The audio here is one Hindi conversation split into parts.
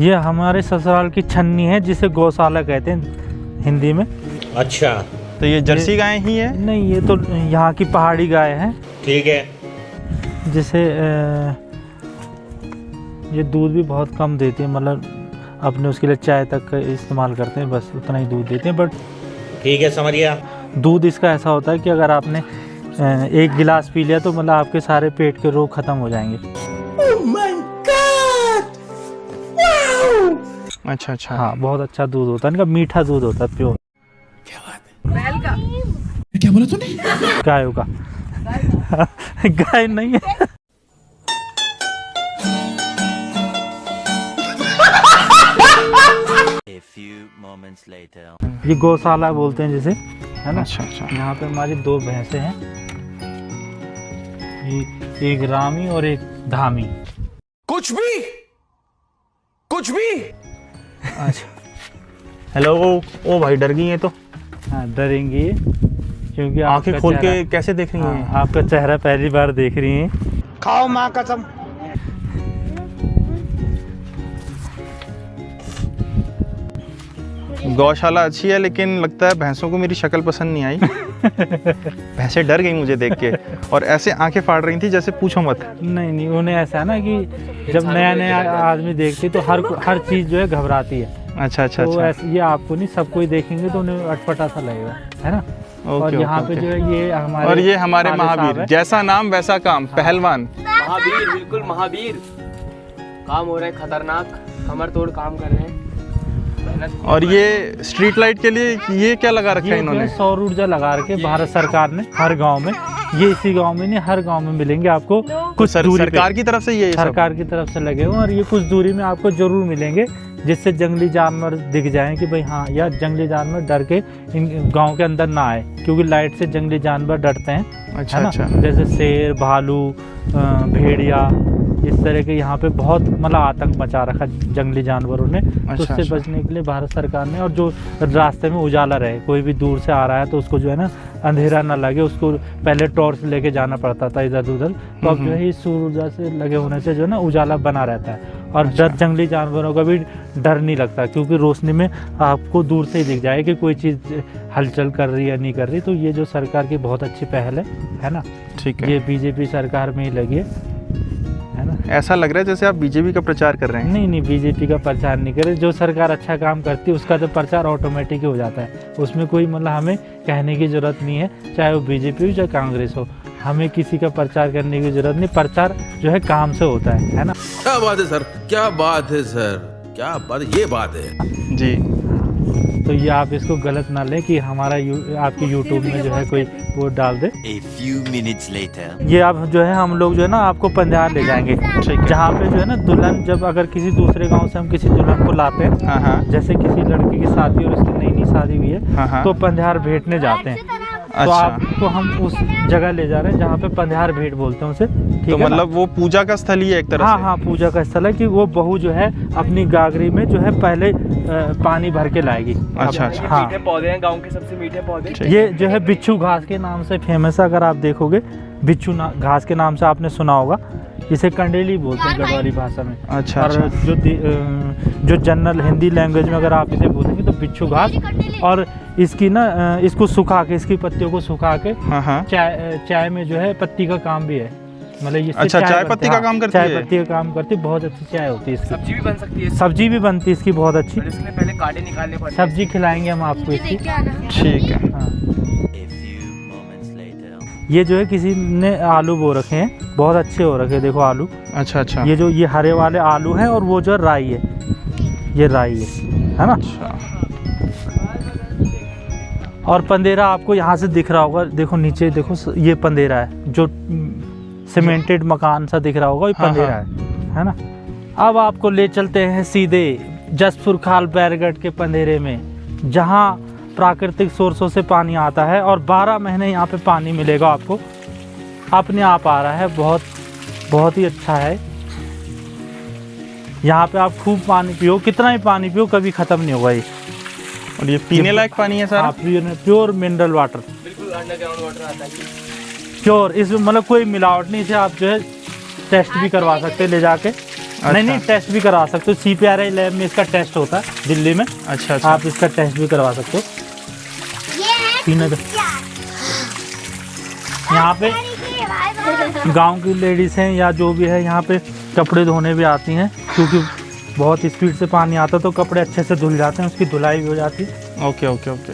ये हमारे ससुराल की छन्नी है जिसे गौशाला कहते हैं हिंदी में। अच्छा, तो ये जर्सी गाय ही है? नहीं, ये तो यहाँ की पहाड़ी गाय है। ठीक है। जिसे ये दूध भी बहुत कम देती है, मतलब अपने उसके लिए चाय तक का इस्तेमाल करते हैं, बस उतना ही दूध देते हैं। बट ठीक है, समझ गया। दूध इसका ऐसा होता है कि अगर आपने एक गिलास पी लिया तो मतलब आपके सारे पेट के रोग खत्म हो जाएंगे। Oh my God, wow. अच्छा अच्छा। हाँ, बहुत अच्छा दूध होता है इनका, मीठा दूध होता है, प्योर। क्या बात है? बैल का? क्या बोला तूने? गायों का। गाय नहीं है। ये गौशाला बोलते हैं जिसे, है ना। अच्छा अच्छा। यहाँ पे हमारी 2 भैंसें हैं, ये एक रामी और एक धामी। कुछ भी। अच्छा। हेलो। ओ भाई डर गई है तो। हाँ, डरेंगी ये, क्योंकि आंखें आपका खोल के चेहरा- कैसे देख रही हाँ, हैं? आपका चेहरा पहली बार देख रही हैं। खाओ माँ कसम। गौशाला अच्छी है, लेकिन लगता है भैंसों को मेरी शक्ल पसंद नहीं आई। भैंसें डर गई मुझे देख के, और ऐसे आंखें फाड़ रही थी जैसे पूछो मत। नहीं, उन्हें ऐसा है ना कि जब नया नया आदमी देखती तो हर चीज़ जो है घबराती है। अच्छा अच्छा तो अच्छा। ऐसे ये आपको नहीं, सबको ही देखेंगे तो उन्हें अटपटा सा लगेगा, है ना। और ओके, यहाँ ओके, पे जो ओके। है ये हमारे, और ये हमारे साले साहब महावीर, है। जैसा नाम वैसा काम, पहलवान। महावीर, बिल्कुल महावीर। काम हो रहा है खतरनाक, कमर तोड़ काम कर रहे हैं। मेहनत। और ये स्ट्रीट लाइट के लिए ये क्या लगा रखा ये है जो है इन्होंने? सौर ऊर्जा लगा रखे भारत सरकार ने हर गांव में। ये इसी गांव में नहीं, हर गांव में मिलेंगे आपको। कुछ दूरी पे सरकार की तरफ से ये सब? सरकार की तरफ से लगे हुए, और ये कुछ दूरी में आपको जरूर मिलेंगे, जिससे जंगली जानवर दिख जाएं कि भाई हाँ, या जंगली जानवर डर के इन गांव के अंदर ना आए, क्योंकि लाइट से जंगली जानवर डरते हैं, अच्छा है ना। अच्छा। जैसे शेर, भालू, भेड़िया, इस तरह के यहाँ पे बहुत मतलब आतंक मचा रखा जंगली जानवरों ने। तो अच्छा, उससे अच्छा। बचने के लिए भारत सरकार ने, और जो रास्ते में उजाला रहे, कोई भी दूर से आ रहा है तो उसको जो है ना अंधेरा ना लगे, उसको पहले टॉर्च लेके जाना पड़ता था इधर उधर। तो अब जो है इस सूर्य ऊर्जा से लगे होने से जो है ना उजाला बना रहता है, और अच्छा। जंगली जानवरों का भी डर नहीं लगता, क्योंकि रोशनी में आपको दूर से ही दिख जाए कि कोई चीज़ हलचल कर रही है या नहीं कर रही। तो ये जो सरकार की बहुत अच्छी पहल है ना। ठीक है। ये बीजेपी सरकार में ही लगी है ना। ऐसा लग रहा है जैसे आप बीजेपी का प्रचार कर रहे हैं। नहीं, बीजेपी का प्रचार नहीं करे। जो सरकार अच्छा काम करती है उसका तो प्रचार ऑटोमेटिक ही हो जाता है, उसमें कोई मतलब हमें कहने की ज़रूरत नहीं है, चाहे वो बीजेपी हो चाहे कांग्रेस हो। हमें किसी का प्रचार करने की ज़रूरत नहीं, प्रचार जो है काम से होता है ना। क्या बात है सर, क्या बात है सर, क्या बात, ये बात है जी। तो ये आप इसको गलत ना लें कि हमारा आपकी यूट्यूब में जो है कोई वो डाल दे। A few minutes later. ये अब जो है हम लोग जो है ना आपको पंधार ले जाएंगे, जहाँ पे जो है ना दुल्हन, जब अगर किसी दूसरे गांव से हम किसी दुल्हन को लाते हैं, हाँ हाँ। जैसे किसी लड़की की शादी और उसकी नई शादी हुई है, हाँ, हाँ। तो पंधार भेंटने जाते हैं। तो अच्छा। आपको हम उस जगह ले जा रहे हैं जहाँ पे पंधार भेंट बोलते हैं उसे। ठीक तो है ना? मतलब वो पूजा का स्थल ही है एक तरह हाँ से? हाँ, पूजा का स्थल है कि वो बहू जो है अपनी गागरी में जो है पहले पानी भर के लाएगी। अच्छा अच्छा। हाँ, मीठे पौधे हैं, गांव के सबसे मीठे पौधे। ये जो है बिच्छू घास के नाम से फेमस है। अगर आप देखोगे बिच्छू घास के नाम से आपने सुना होगा। इसे कंडेली बोलते हैं गढ़वाली भाषा में। अच्छा और अच्छा। जो जनरल हिंदी लैंग्वेज में अगर आप इसे बोलेंगे तो बिच्छू घास। और इसकी ना इसको सुखा के, इसकी पत्तियों को सुखा के हाँ हाँ। चाय में जो है पत्ती का काम भी है, मतलब इससे अच्छा, चाय बनती पत्ती है। का हाँ, काम करती चाय है? पत्ती का काम करती है, बहुत अच्छी चाय होती है इसकी। सब्जी भी बन सकती है, सब्जी भी बनती है इसकी बहुत अच्छी। पर इसके लिए पहले कांटे निकालने पड़ते हैं। सब्जी खिलाएंगे हम आपको इसकी। ठीक है। हाँ, A few moments later. ये जो है किसी ने आलू बो रखे हैं, बहुत अच्छे हो रखे हैं, देखो आलू। अच्छा अच्छा। ये हरे वाले आलू हैं, और वो जो राई है, ये राई है ना। अच्छा। और पंदेरा आपको यहाँ से दिख रहा होगा, देखो नीचे देखो, ये पंदेरा है जो सीमेंटेड मकान सा दिख रहा होगा, ये हाँ, पंदेरा है ना। अब आपको ले चलते हैं सीधे जसपुर खाल बैरगढ़ के पंदेरे में, जहाँ प्राकृतिक सोर्सों से पानी आता है, और 12 महीने यहाँ पे पानी मिलेगा आपको, अपने आप आ रहा है। बहुत ही अच्छा है। यहाँ पे आप खूब पानी पियो, कितना ही पानी पियो कभी ख़त्म नहीं होगा ये। और ये पीने लायक पानी है सर? प्योर मिनरल वाटर, बिल्कुल अंडरग्राउंड वाटर आता है। प्योर। इसमें मतलब कोई मिलावट नहीं, इसे आप जो है टेस्ट भी करवा सकते हैं ले जाके। नहीं नहीं, टेस्ट भी करवा सकते हो। CPRI लैब में इसका टेस्ट होता है दिल्ली में। अच्छा अच्छा। आप इसका टेस्ट भी करवा सकते हो। पीने दो। यहाँ पे गांव की लेडीज हैं या जो भी है यहाँ पे कपड़े धोने भी आती हैं, क्योंकि बहुत स्पीड से पानी आता है तो कपड़े अच्छे से धुल जाते हैं, उसकी धुलाई भी हो जाती है। Okay okay okay.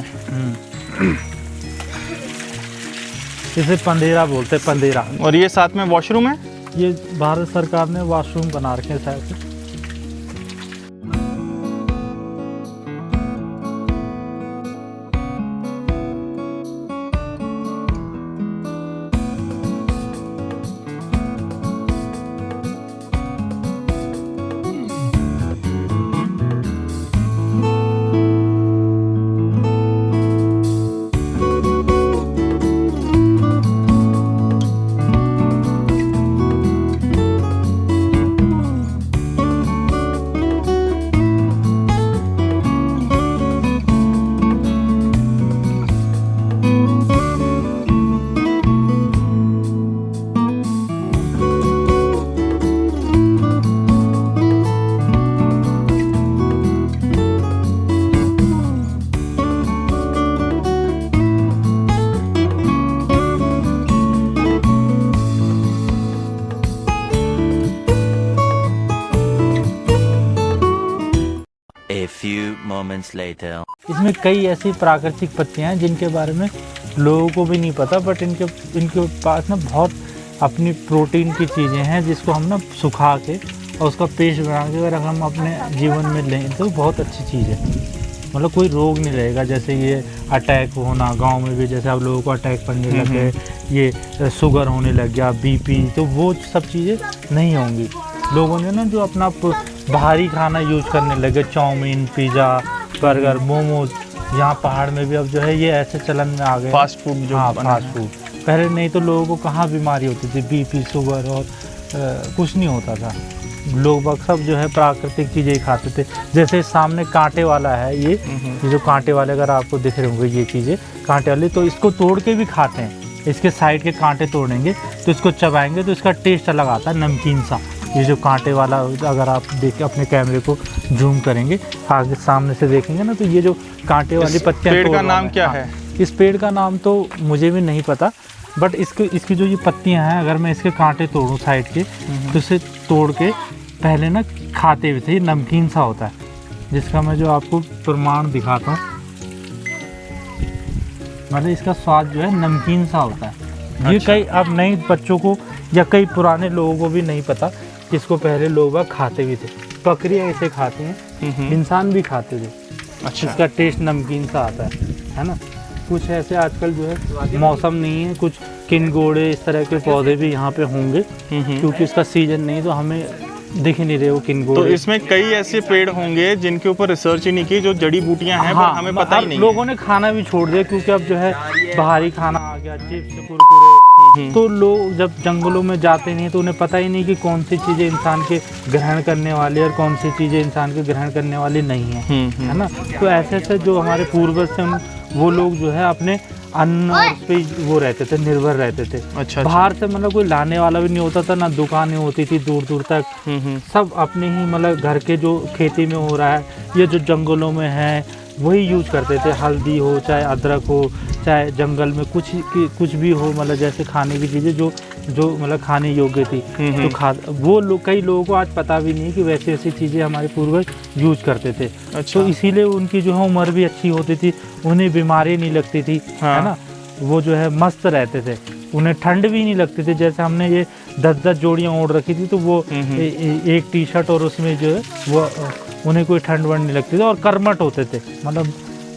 इसे पंदेरा बोलते हैं, पंदेरा। और ये साथ में वॉशरूम है? ये भारत सरकार ने वॉशरूम बना रखे हैं शायद से। A few moments later. इसमें कई ऐसी प्राकृतिक पत्तियां हैं जिनके बारे में लोगों को भी नहीं पता, बट इनके पास ना बहुत अपनी प्रोटीन की चीज़ें हैं जिसको हम ना सुखा के और उसका पेस्ट बना के अगर हम अपने जीवन में लें तो बहुत अच्छी चीज़ है। मतलब कोई रोग नहीं रहेगा। जैसे ये अटैक होना गांव में भी, जैसे अब लोगों को अटैक पड़ने लग गए, ये शुगर होने लग गया, BP, तो वो सब चीज़ें नहीं होंगी। लोगों ने ना जो अपना बाहरी खाना यूज करने लगे, चाउमीन, पिज़्ज़ा, बर्गर, मोमोज, यहाँ पहाड़ में भी अब जो है ये ऐसे चलन में आ गए, फास्ट फूड जो हाँ बना फास्ट है। फूड। पहले नहीं तो लोगों को कहाँ बीमारी होती थी, BP, शुगर और कुछ नहीं होता था। लोग बाग सब जो है प्राकृतिक चीज़ें ही खाते थे। जैसे सामने कांटे वाला है ये जो कांटे वाले अगर आपको दिख रहे होंगे ये चीज़ें कांटे वाली, तो इसको तोड़ के भी खाते हैं। इसके साइड के कांटे तोड़ेंगे तो इसको चबाएंगे तो इसका टेस्ट अलग आता है, नमकीन सा। ये जो कांटे वाला अगर आप देख अपने कैमरे को जूम करेंगे, आगे सामने से देखेंगे ना, तो ये जो कांटे वाली पत्तियां, पेड़ का नाम क्या है? इस पेड़ का नाम तो मुझे भी नहीं पता, बट इसकी जो ये पत्तियां हैं, अगर मैं इसके कांटे तोड़ूं साइड के, तो इसे तोड़ के पहले ना खाते हुए थे। ये नमकीन सा होता है, जिसका मैं जो आपको प्रमाण दिखाता हूँ। मतलब इसका स्वाद जो है नमकीन सा होता है। ये कई अब नए बच्चों को या कई पुराने लोगों को भी नहीं पता, इसको पहले लोग खाते भी थे। बकरियाँ इसे खाती हैं, इंसान भी खाते थे। अच्छा। इसका टेस्ट नमकीन सा आता है ना। कुछ ऐसे आजकल जो है मौसम नहीं है, कुछ किनगोड़े इस तरह के पौधे भी यहाँ पे होंगे, क्योंकि इसका सीजन नहीं, तो हमें दिख ही नहीं रहे वो किनगोड़े। तो इसमें कई ऐसे पेड़ होंगे जिनके ऊपर रिसर्च ही नहीं की, जो जड़ी बूटियां हैं, पर हमें पता ही नहीं है। लोगों ने खाना भी छोड़ दिया, क्योंकि अब जो है बाहरी खाना आ गया, चिप्स, कुरकुरे। तो लोग जब जंगलों में जाते नहीं तो उन्हें पता ही नहीं कि कौन सी चीज़ें इंसान के ग्रहण करने वाली और कौन सी चीज़ें इंसान के ग्रहण करने वाली नहीं है, है ना। तो ऐसे ऐसे जो हमारे पूर्वज थे वो लोग जो है अपने अन्न और उस पे वो रहते थे, निर्भर रहते थे। अच्छा। बाहर से मतलब कोई लाने वाला भी नहीं होता था, ना दुकानें होती थी दूर दूर तक। सब अपने ही मतलब घर के जो खेती में हो रहा है, ये जो जंगलों में है वही यूज करते थे। हल्दी हो, चाहे अदरक हो, चाहे जंगल में कुछ भी हो, मतलब जैसे खाने की चीज़ें जो मतलब खाने योग्य थी, तो वो लोग, कई लोगों को आज पता भी नहीं कि वैसी ऐसी चीज़ें हमारे पूर्वज यूज करते थे। अच्छा। तो इसीलिए उनकी जो है उम्र भी अच्छी होती थी, उन्हें बीमारी नहीं लगती थी, है ना। वो जो है मस्त रहते थे, उन्हें ठंड भी नहीं लगती थी। जैसे हमने ये 10-10 जोड़ियाँ ओढ़ रखी थी, तो वो एक टी-शर्ट और उसमें जो है वो उन्हें कोई ठंड वंड नहीं लगती थी, और कर्मठ होते थे, मतलब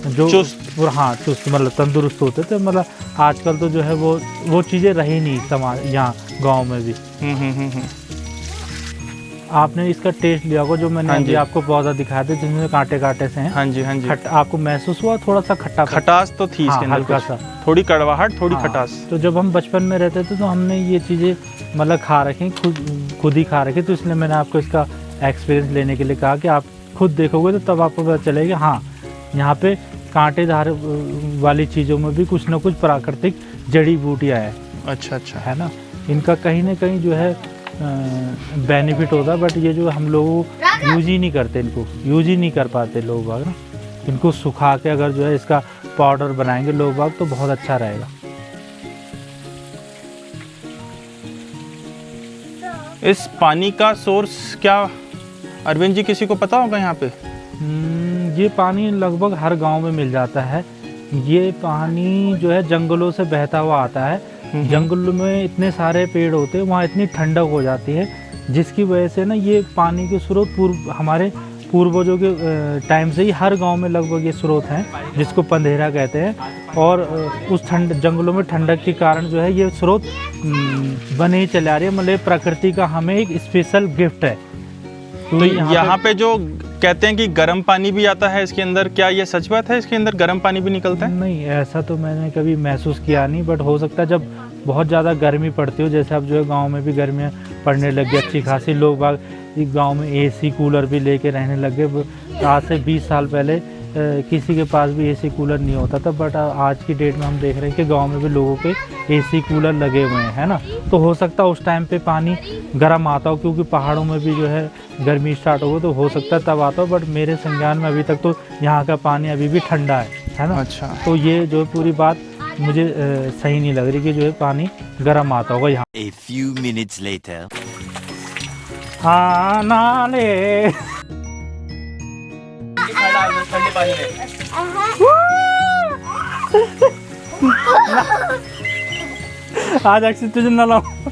जो चुस्त, हाँ चुस्त, मतलब तंदुरुस्त होते थे। मतलब आजकल तो जो है वो चीज़ें रही नहीं समाज यहाँ गांव में भी। आपने इसका टेस्ट लिया होगा, जो मैंने अभी आपको पौधा दिखाया था जिसमें कांटे कांटे से हैं। हाँ जी हाँ जी। आपको महसूस हुआ थोड़ा सा खटास तो थी इसके अंदर, हल्का सा, थोड़ी कड़वाहट, थोड़ी खटास। तो जब हम बचपन में रहते थे तो हमने ये चीज़ें मतलब खा रखी, खुद ही खा रखी, तो इसलिए मैंने आपको इसका एक्सपीरियंस लेने के लिए कहा कि आप खुद देखोगे तो तब आपको पता चलेगा हाँ यहाँ पे कांटेदार वाली चीज़ों में भी कुछ ना कुछ प्राकृतिक जड़ी बूटियाँ हैं। अच्छा अच्छा। है ना। इनका कहीं ना कहीं जो है बेनिफिट होता, बट ये जो हम लोग यूज ही नहीं करते, इनको यूज ही नहीं कर पाते लोग बाग ना। इनको सुखा के अगर जो है इसका पाउडर बनाएंगे लोग बाग तो बहुत अच्छा रहेगा। इस पानी का सोर्स क्या अरविंद जी किसी को पता होगा यहाँ पे? ये पानी लगभग हर गांव में मिल जाता है। ये पानी जो है जंगलों से बहता हुआ आता है। जंगलों में इतने सारे पेड़ होते हैं, वहाँ इतनी ठंडक हो जाती है, जिसकी वजह से ना ये पानी के स्रोत हमारे पूर्वजों के टाइम से ही हर गांव में लगभग ये स्रोत हैं, जिसको पंधेरा कहते हैं। और उस जंगलों में ठंडक के कारण जो है ये स्रोत बने ही चले आ रही है। मतलब प्रकृति का हमें एक स्पेशल गिफ्ट है। तो यहाँ पे जो कहते हैं कि गर्म पानी भी आता है इसके अंदर, क्या ये सच बात है? इसके अंदर गर्म पानी भी निकलता है? नहीं, ऐसा तो मैंने कभी महसूस किया नहीं, बट हो सकता है जब बहुत ज़्यादा गर्मी पड़ती हो, जैसे अब जो है गांव में भी गर्मियाँ पड़ने लग गई अच्छी खासी, लोग बाग गांव में एसी कूलर भी लेके रहने लग गए। आज से 20 साल पहले किसी के पास भी एसी कूलर नहीं होता था, बट आज की डेट में हम देख रहे हैं कि गांव में भी लोगों के एसी कूलर लगे हुए हैं, है ना। तो हो सकता है उस टाइम पे पानी गर्म आता हो, क्योंकि पहाड़ों में भी जो है गर्मी स्टार्ट हो गई, तो हो सकता है तब आता हो। बट मेरे संज्ञान में अभी तक तो यहाँ का पानी अभी भी ठंडा है ना। अच्छा। तो ये जो पूरी बात मुझे सही नहीं लग रही कि जो है पानी गर्म आता होगा यहाँ। A few minutes later. हाँ नाले ठंडे पानी में आज अक्सर तुझे ना लाऊं।